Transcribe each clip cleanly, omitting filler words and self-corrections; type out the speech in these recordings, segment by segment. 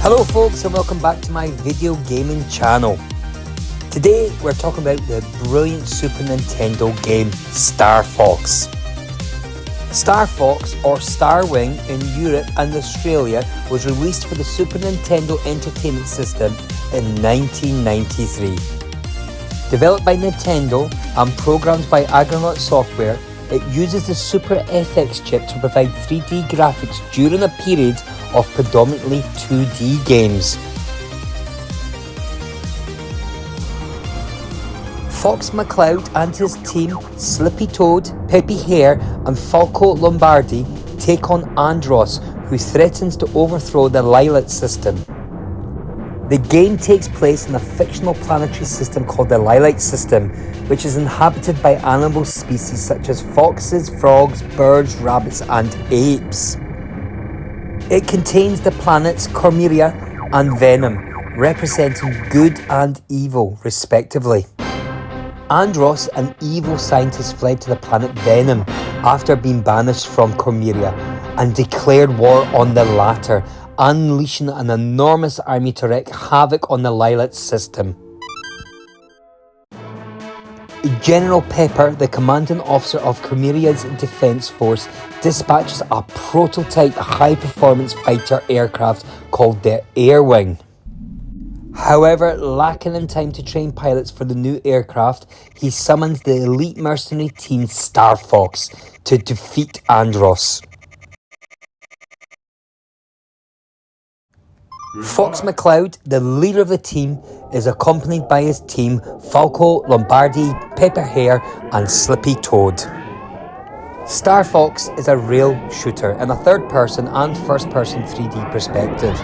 Hello folks, and welcome back to my video gaming channel. Today we're talking about the brilliant Super Nintendo game Star Fox. Star Fox, or Star Wing in Europe and Australia, was released for the Super Nintendo Entertainment System in 1993. Developed by Nintendo and programmed by Argonaut Software, it uses the Super FX chip to provide 3D graphics during a period of predominantly 2D games. Fox McCloud and his team, Slippy Toad, Peppy Hare and Falco Lombardi, take on Andros, who threatens to overthrow the Lylat system. The game takes place in a fictional planetary system called the Lylat system, which is inhabited by animal species such as foxes, frogs, birds, rabbits and apes. It contains the planets Cormyria and Venom, representing good and evil respectively. Andros, an evil scientist, fled to the planet Venom after being banished from Cormyria and declared war on the latter, unleashing an enormous army to wreak havoc on the Lylat system. General Pepper, the commanding officer of Cormyria's defense force, dispatches a prototype high-performance fighter aircraft called the Air Wing. However, lacking in time to train pilots for the new aircraft, he summons the elite mercenary team Star Fox to defeat Andros. Fox McCloud, the leader of the team, is accompanied by his team Falco Lombardi, Pepper Hare and Slippy Toad. Star Fox is a rail shooter in a third-person and first-person 3D perspective.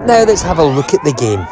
Now let's have a look at the game.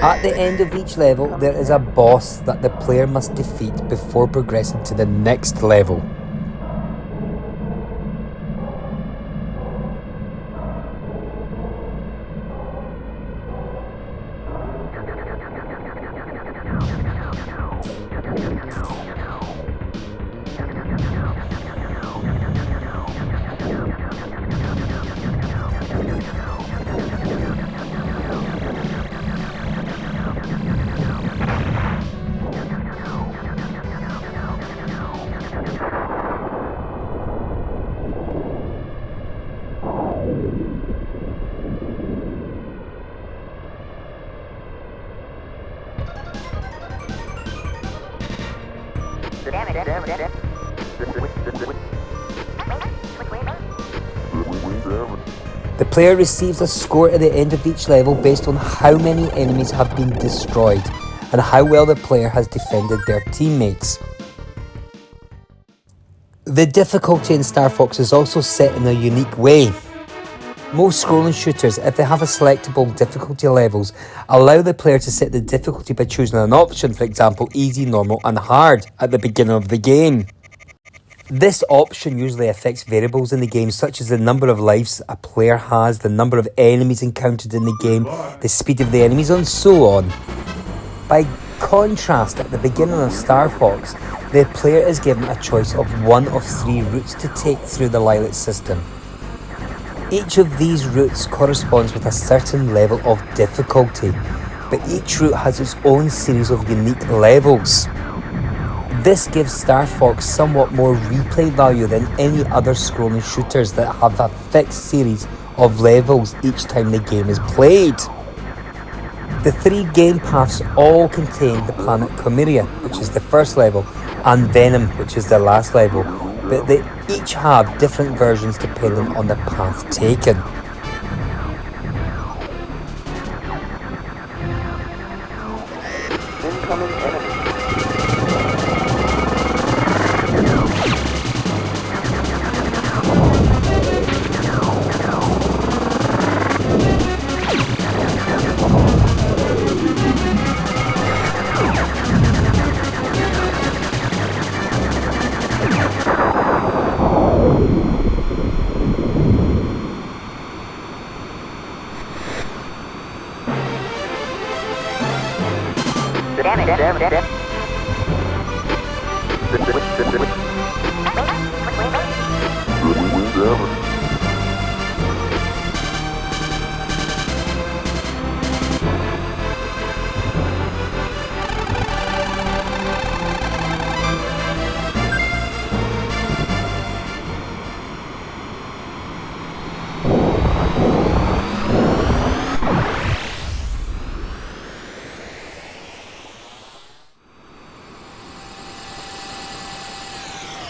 At the end of each level, there is a boss that the player must defeat before progressing to the next level. The player receives a score at the end of each level based on how many enemies have been destroyed and how well the player has defended their teammates. The difficulty in Star Fox is also set in a unique way. Most scrolling shooters, if they have a selectable difficulty levels, allow the player to set the difficulty by choosing an option, for example easy, normal and hard, at the beginning of the game. This option usually affects variables in the game such as the number of lives a player has, the number of enemies encountered in the game, the speed of the enemies and so on. By contrast, at the beginning of Star Fox, the player is given a choice of one of 3 routes to take through the Lilac system. Each of these routes corresponds with a certain level of difficulty, but each route has its own series of unique levels. This gives Star Fox somewhat more replay value than any other scrolling shooters that have a fixed series of levels each time the game is played. The 3 game paths all contain the planet Comeria, which is the first level, and Venom, which is the last level, but they each have different versions depending on the path taken. Incoming enemy.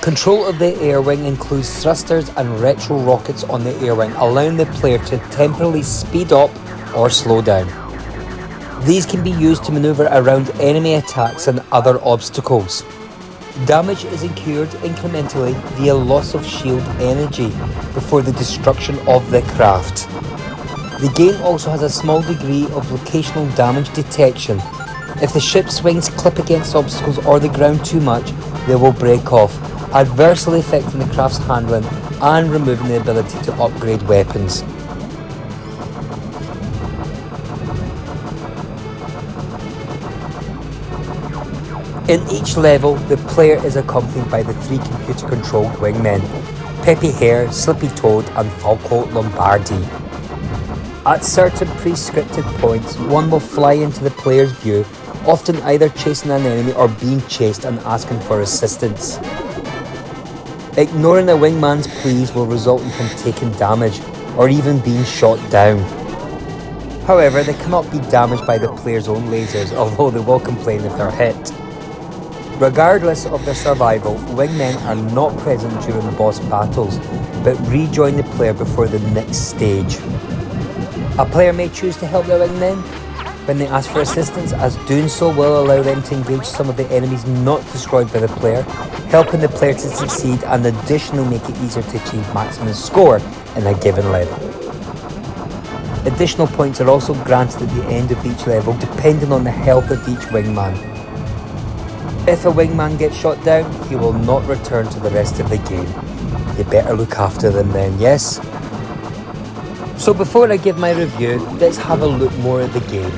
Control of the air wing includes thrusters and retro rockets on the air wing, allowing the player to temporarily speed up or slow down. These can be used to maneuver around enemy attacks and other obstacles. Damage is incurred incrementally via loss of shield energy before the destruction of the craft. The game also has a small degree of locational damage detection. If the ship's wings clip against obstacles or the ground too much, they will break off, adversely affecting the craft's handling and removing the ability to upgrade weapons. In each level, the player is accompanied by the 3 computer-controlled wingmen, Peppy Hare, Slippy Toad and Falco Lombardi. At certain pre-scripted points, one will fly into the player's view, often either chasing an enemy or being chased and asking for assistance. Ignoring a wingman's pleas will result in him taking damage or even being shot down. However, they cannot be damaged by the player's own lasers, although they will complain if they're hit. Regardless of their survival, wingmen are not present during boss battles, but rejoin the player before the next stage. A player may choose to help their wingmen when they ask for assistance, as doing so will allow them to engage some of the enemies not destroyed by the player, helping the player to succeed and additionally make it easier to achieve maximum score in a given level. Additional points are also granted at the end of each level, depending on the health of each wingman. If a wingman gets shot down, he will not return to the rest of the game. You better look after them then, yes? So before I give my review, let's have a look more at the game.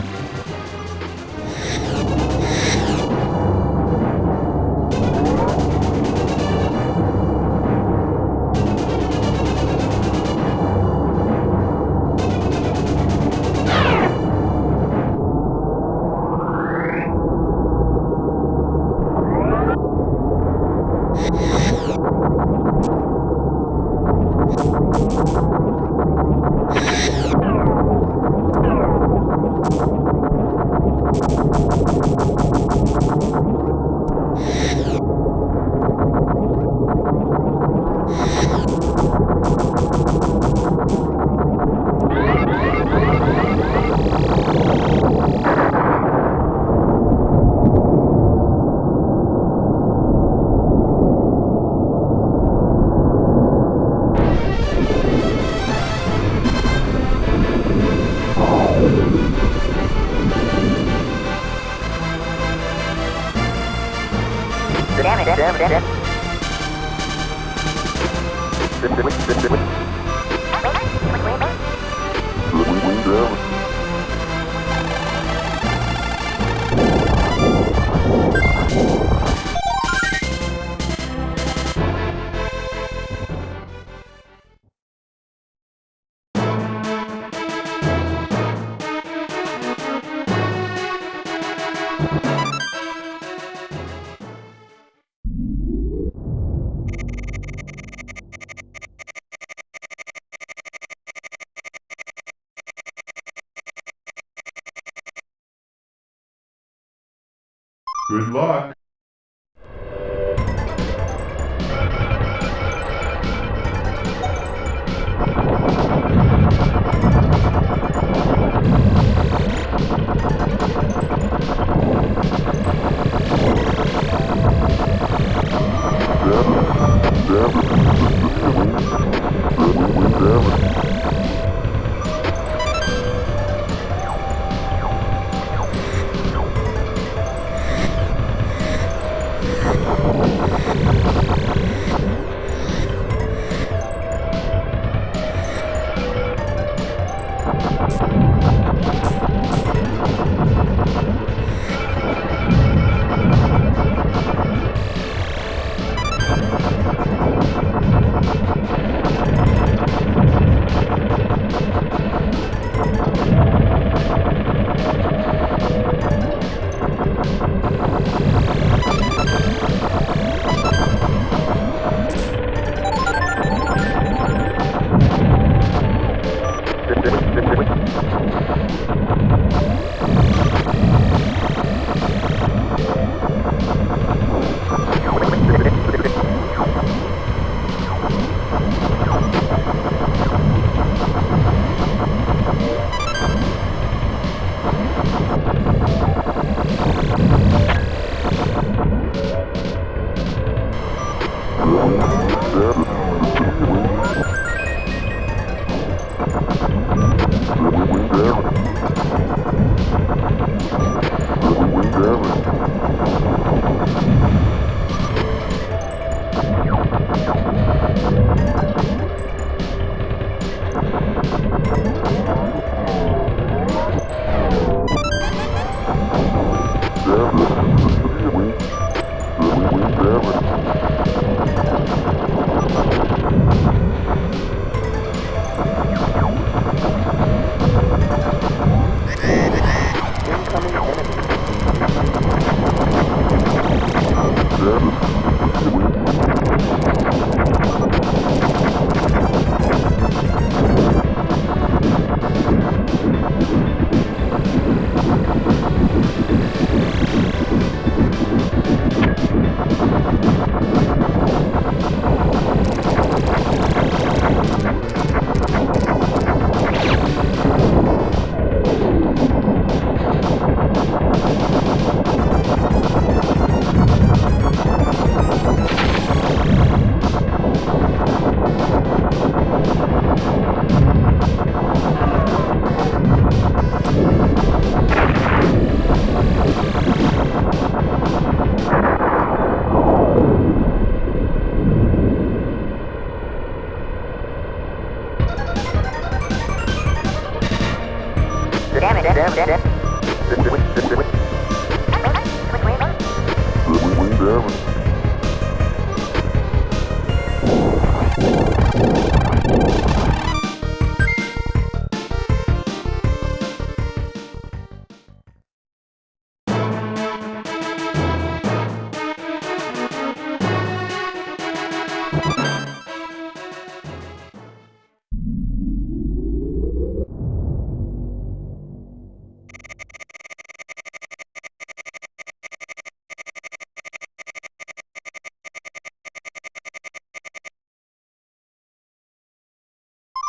Good luck.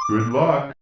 Good luck.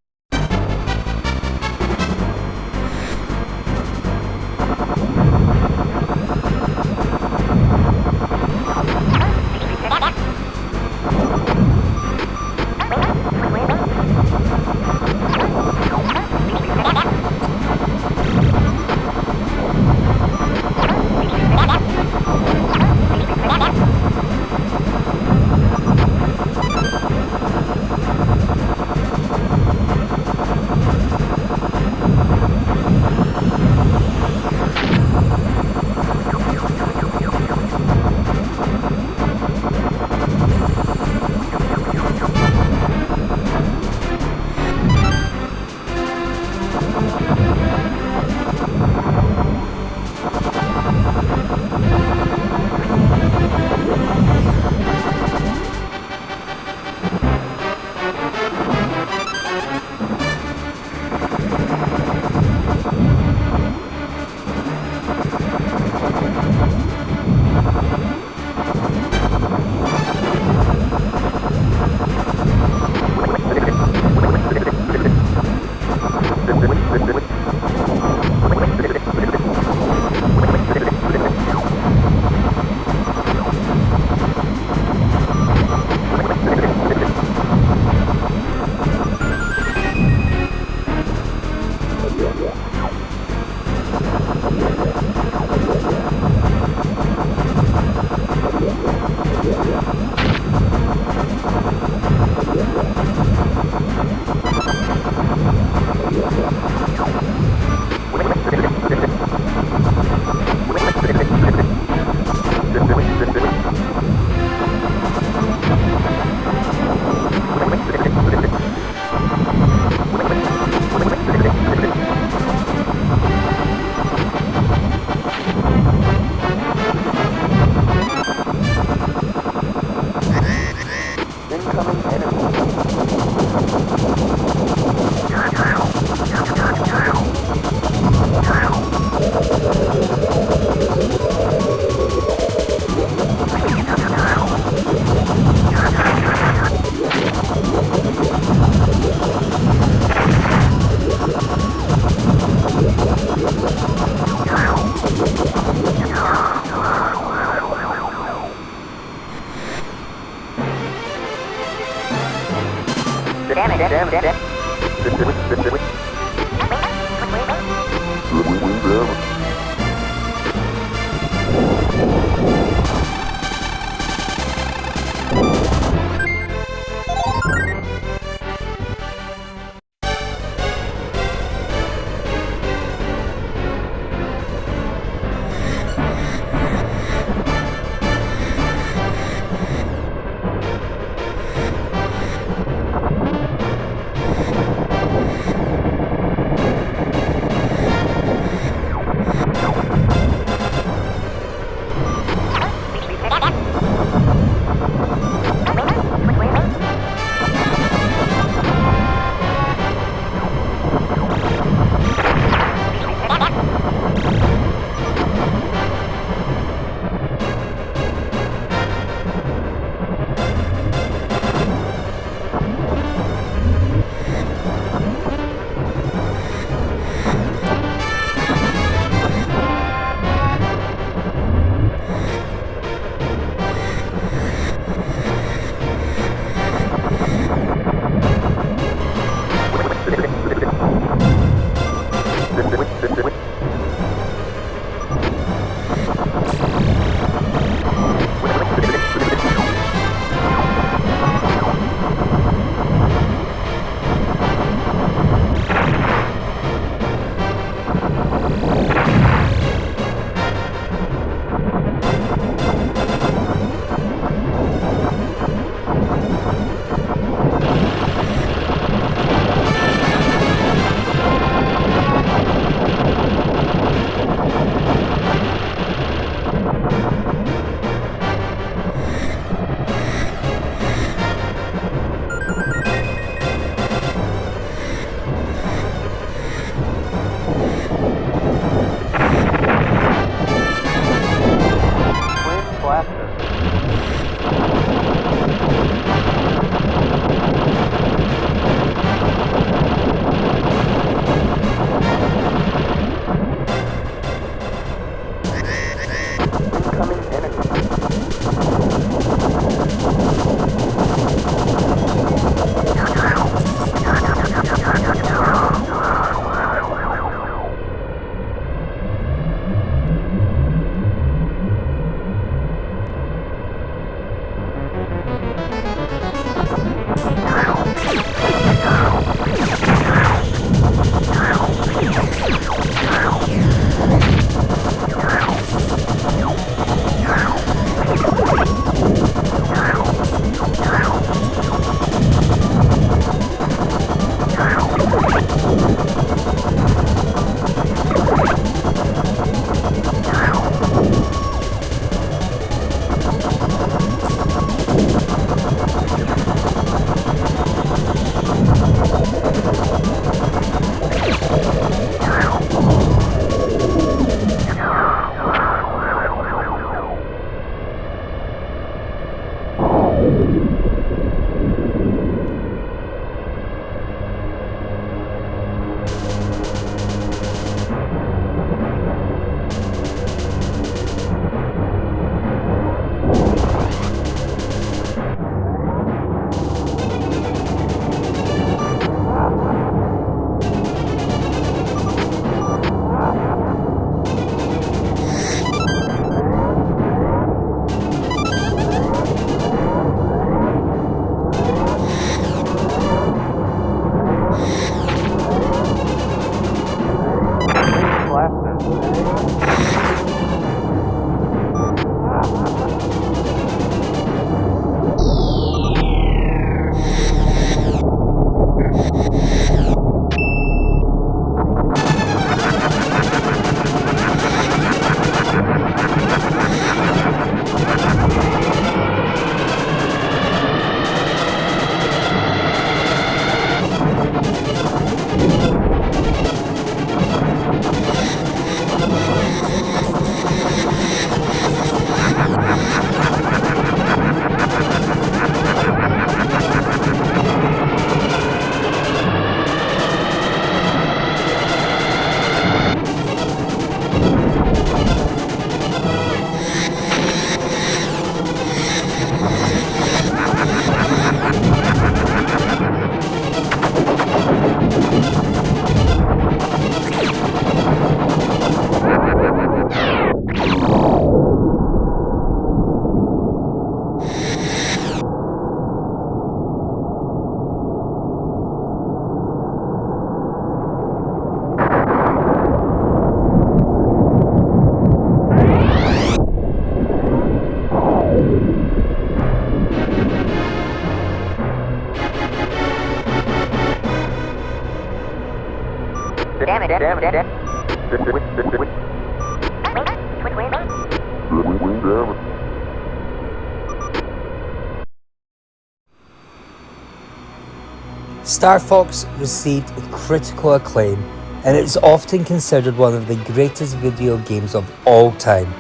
Star Fox received critical acclaim, and it is often considered one of the greatest video games of all time.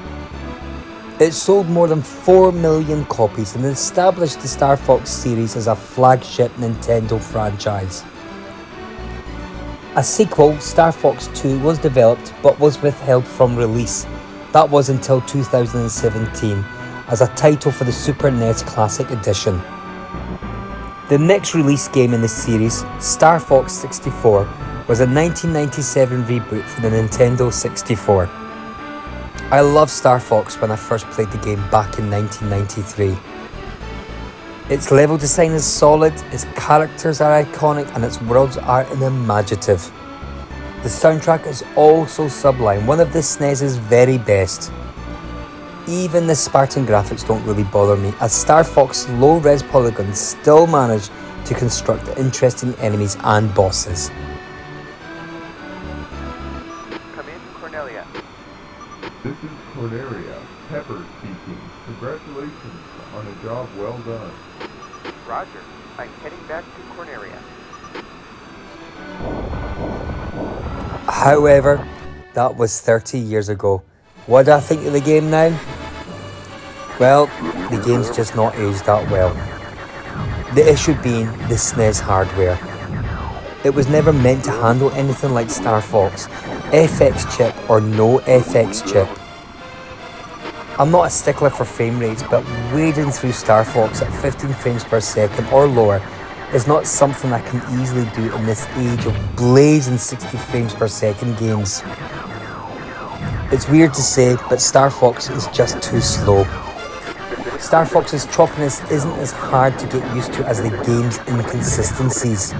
It sold more than 4 million copies and established the Star Fox series as a flagship Nintendo franchise. A sequel, Star Fox 2, was developed but was withheld from release. That was until 2017 as a title for the Super NES Classic Edition. The next release game in the series, Star Fox 64, was a 1997 reboot for the Nintendo 64. I loved Star Fox when I first played the game back in 1993. Its level design is solid, its characters are iconic, and its worlds are imaginative. The soundtrack is also sublime, one of the SNES's very best. Even the Spartan graphics don't really bother me, as Star Fox's low-res polygons still manage to construct interesting enemies and bosses. Come in, Cornelia. This is Cornelia, Pepper speaking. Congratulations on a job well done. Roger. I'm heading back to Cornelia. However, that was 30 years ago. What do I think of the game now? Well, the game's just not aged that well. The issue being the SNES hardware. It was never meant to handle anything like Star Fox, FX chip or no FX chip. I'm not a stickler for frame rates, but wading through Star Fox at 15 frames per second or lower is not something I can easily do in this age of blazing 60 frames per second games. It's weird to say, but Star Fox is just too slow. Star Fox's choppiness isn't as hard to get used to as the game's inconsistencies.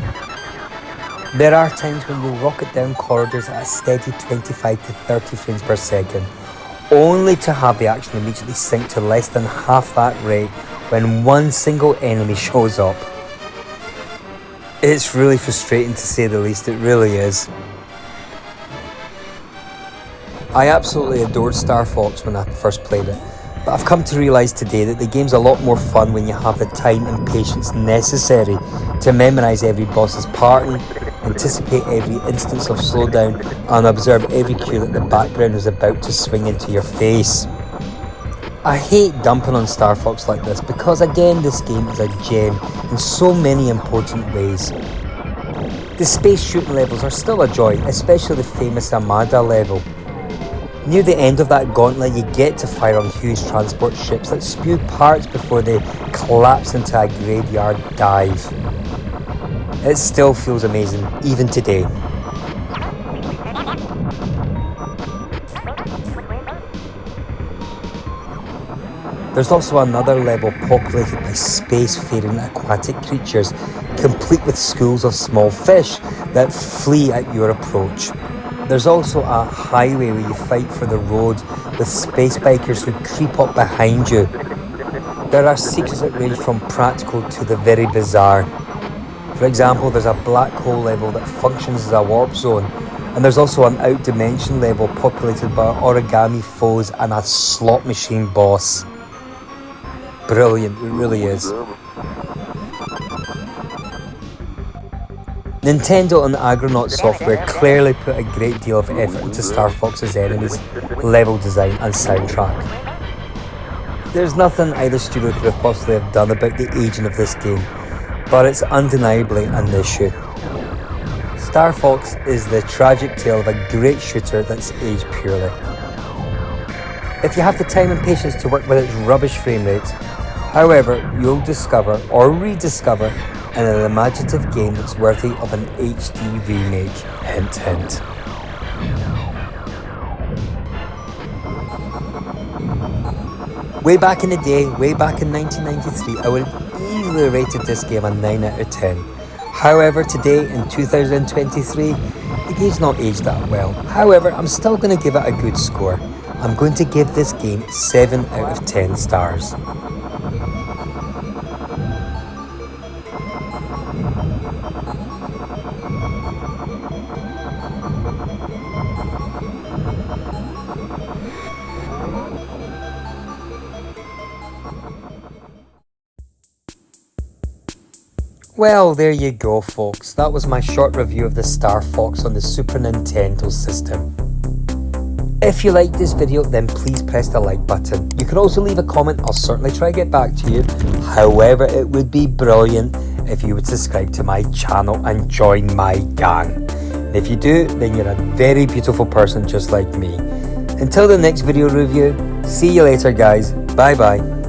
There are times when you'll rocket down corridors at a steady 25 to 30 frames per second, only to have the action immediately sink to less than half that rate when one single enemy shows up. It's really frustrating to say the least, it really is. I absolutely adored Star Fox when I first played it, but I've come to realise today that the game's a lot more fun when you have the time and patience necessary to memorise every boss's pattern, anticipate every instance of slowdown, and observe every cue that the background is about to swing into your face. I hate dumping on Star Fox like this because again this game is a gem in so many important ways. The space shooting levels are still a joy, especially the famous Armada level. Near the end of that gauntlet you get to fire on huge transport ships that spew parts before they collapse into a graveyard dive. It still feels amazing, even today. There's also another level populated by space-faring aquatic creatures, complete with schools of small fish that flee at your approach. There's also a highway where you fight for the road with space bikers who creep up behind you. There are secrets that range from practical to the very bizarre. For example, there's a black hole level that functions as a warp zone, and there's also an out-dimension level populated by origami foes and a slot machine boss. Brilliant, it really is. Nintendo and Agronaut Software clearly put a great deal of effort into Star Fox's enemies, level design and soundtrack. There's nothing either studio could have possibly have done about the aging of this game, but it's undeniably an issue. Star Fox is the tragic tale of a great shooter that's aged purely. If you have the time and patience to work with its rubbish frame rates, however, you'll discover or rediscover an imaginative game that's worthy of an HD remake. Hint, hint. Way back in the day, way back in 1993, I would have easily rated this game a 9 out of 10. However, today in 2023, the game's not aged that well. However, I'm still going to give it a good score. I'm going to give this game 7 out of 10 stars. Well, there you go folks, that was my short review of the Star Fox on the Super Nintendo system. If you liked this video, then please press the like button. You can also leave a comment, I'll certainly try to get back to you. However, it would be brilliant if you would subscribe to my channel and join my gang. And if you do, then you're a very beautiful person just like me. Until the next video review, see you later guys, bye bye.